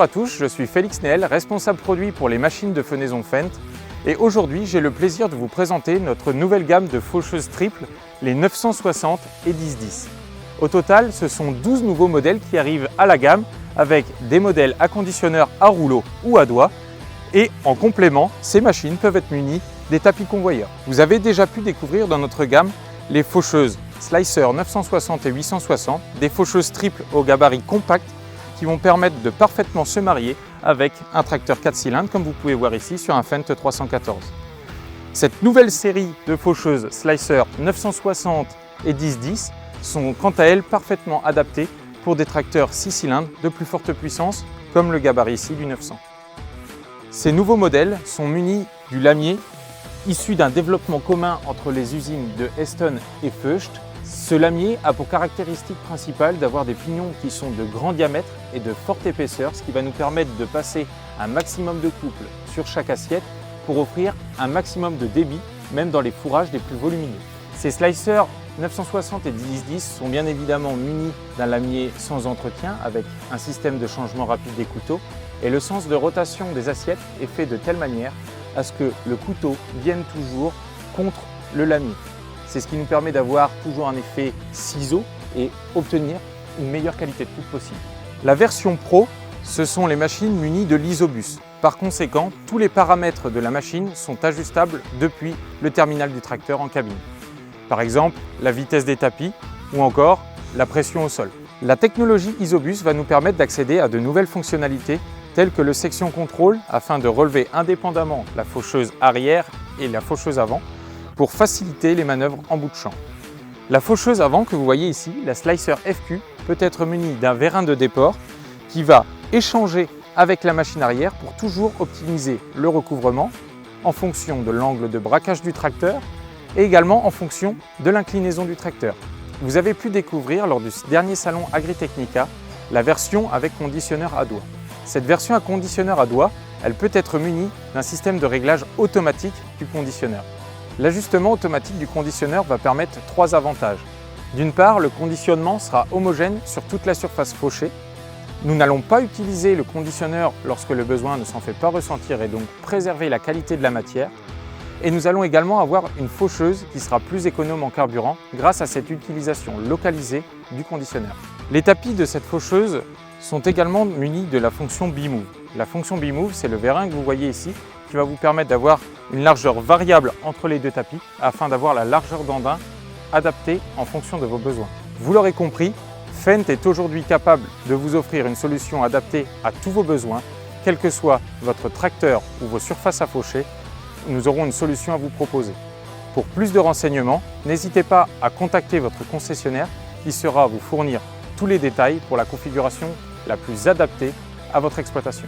Bonjour à tous, je suis Félix Néel, responsable produit pour les machines de fenaison Fendt. Et aujourd'hui, j'ai le plaisir de vous présenter notre nouvelle gamme de faucheuses triples, les 960 et 1010. Au total, ce sont 12 nouveaux modèles qui arrivent à la gamme avec des modèles à conditionneur à rouleau ou à doigt. Et en complément, ces machines peuvent être munies des tapis convoyeurs. Vous avez déjà pu découvrir dans notre gamme les faucheuses Slicer 960 et 860, des faucheuses triples au gabarit compact qui vont permettre de parfaitement se marier avec un tracteur 4 cylindres comme vous pouvez voir ici sur un Fendt 314. Cette nouvelle série de faucheuses Slicer 960 et 1010 sont quant à elles parfaitement adaptées pour des tracteurs 6 cylindres de plus forte puissance comme le gabarit ici du 900. Ces nouveaux modèles sont munis du lamier issu d'un développement commun entre les usines de Heston et Feucht. Ce lamier a pour caractéristique principale d'avoir des pignons qui sont de grand diamètre et de forte épaisseur, ce qui va nous permettre de passer un maximum de couple sur chaque assiette pour offrir un maximum de débit, même dans les fourrages les plus volumineux. Ces Slicer 960 et 1010 sont bien évidemment munis d'un lamier sans entretien avec un système de changement rapide des couteaux et le sens de rotation des assiettes est fait de telle manière à ce que le couteau vienne toujours contre le lamier. C'est ce qui nous permet d'avoir toujours un effet ciseau et obtenir une meilleure qualité de coupe possible. La version Pro, ce sont les machines munies de l'isobus. Par conséquent, tous les paramètres de la machine sont ajustables depuis le terminal du tracteur en cabine. Par exemple, la vitesse des tapis ou encore la pression au sol. La technologie isobus va nous permettre d'accéder à de nouvelles fonctionnalités telles que le section contrôle afin de relever indépendamment la faucheuse arrière et la faucheuse avant pour faciliter les manœuvres en bout de champ. La faucheuse avant que vous voyez ici, la Slicer FQ, peut être munie d'un vérin de déport qui va échanger avec la machine arrière pour toujours optimiser le recouvrement en fonction de l'angle de braquage du tracteur et également en fonction de l'inclinaison du tracteur. Vous avez pu découvrir lors du dernier salon Agritechnica la version avec conditionneur à doigt. Cette version à conditionneur à doigt, elle peut être munie d'un système de réglage automatique du conditionneur. L'ajustement automatique du conditionneur va permettre 3 avantages. D'une part, le conditionnement sera homogène sur toute la surface fauchée. Nous n'allons pas utiliser le conditionneur lorsque le besoin ne s'en fait pas ressentir et donc préserver la qualité de la matière. Et nous allons également avoir une faucheuse qui sera plus économe en carburant grâce à cette utilisation localisée du conditionneur. Les tapis de cette faucheuse sont également munis de la fonction B-Move. La fonction B-Move, c'est le vérin que vous voyez ici qui va vous permettre d'avoir une largeur variable entre les deux tapis afin d'avoir la largeur d'andin adaptée en fonction de vos besoins. Vous l'aurez compris, Fendt est aujourd'hui capable de vous offrir une solution adaptée à tous vos besoins, quel que soit votre tracteur ou vos surfaces à faucher, nous aurons une solution à vous proposer. Pour plus de renseignements, n'hésitez pas à contacter votre concessionnaire qui saura vous fournir tous les détails pour la configuration la plus adaptée à votre exploitation.